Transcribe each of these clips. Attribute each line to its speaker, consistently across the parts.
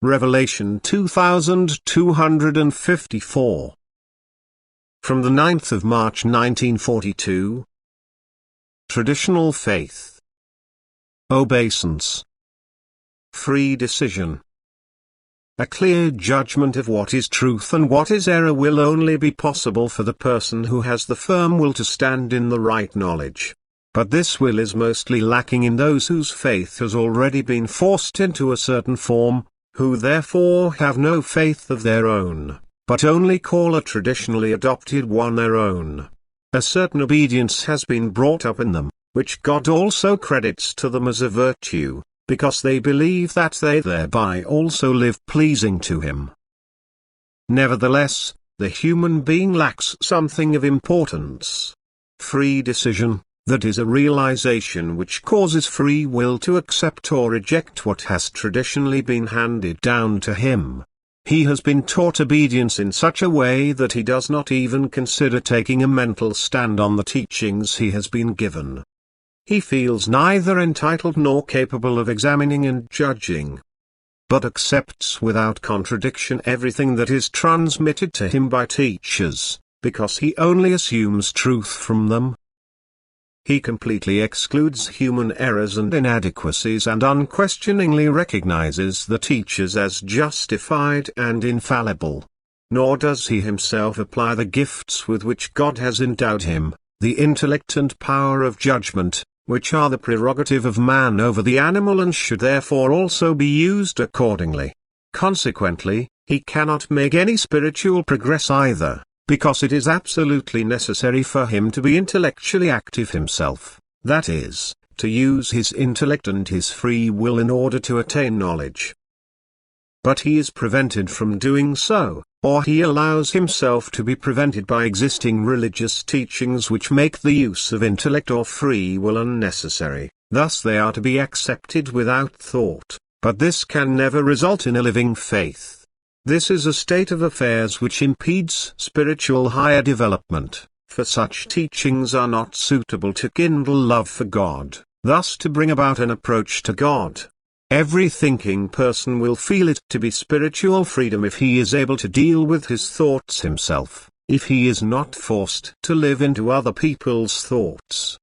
Speaker 1: Revelation 2254. From the 9th of March 1942. Traditional faith. Obeisance. Free decision. A clear judgment of what is truth and what is error will only be possible for the person who has the firm will to stand in the right knowledge. But this will is mostly lacking in those whose faith has already been forced into a certain form, who therefore have no faith of their own, but only call a traditionally adopted one their own. A certain obedience has been brought up in them, which God also credits to them as a virtue, because they believe that they thereby also live pleasing to Him. Nevertheless, the human being lacks something of importance. Free decision, that is a realization which causes free will to accept or reject what has traditionally been handed down to him. He has been taught obedience in such a way that he does not even consider taking a mental stand on the teachings he has been given. He feels neither entitled nor capable of examining and judging, but accepts without contradiction everything that is transmitted to him by teachers, because he only assumes truth from them. He completely excludes human errors and inadequacies and unquestioningly recognizes the teachers as justified and infallible. Nor does he himself apply the gifts with which God has endowed him, the intellect and power of judgment, which are the prerogative of man over the animal and should therefore also be used accordingly. Consequently, he cannot make any spiritual progress either, because it is absolutely necessary for him to be intellectually active himself, that is, to use his intellect and his free will in order to attain knowledge. But he is prevented from doing so, or he allows himself to be prevented by existing religious teachings which make the use of intellect or free will unnecessary. Thus they are to be accepted without thought, but this can never result in a living faith. This is a state of affairs which impedes spiritual higher development, for such teachings are not suitable to kindle love for God, thus to bring about an approach to God. Every thinking person will feel it to be spiritual freedom if he is able to deal with his thoughts himself, if he is not forced to live into other people's thoughts.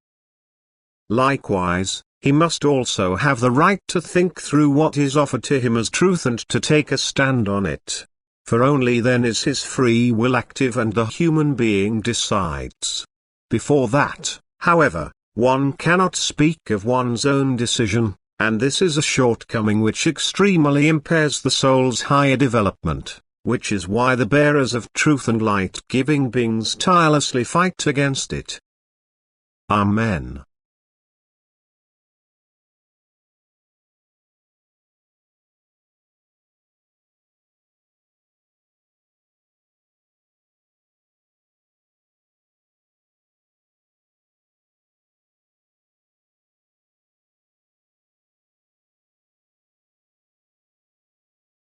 Speaker 1: Likewise, he must also have the right to think through what is offered to him as truth and to take a stand on it. For only then is his free will active and the human being decides. Before that, however, one cannot speak of one's own decision, and this is a shortcoming which extremely impairs the soul's higher development, which is why the bearers of truth and light-giving beings tirelessly fight against it. Amen.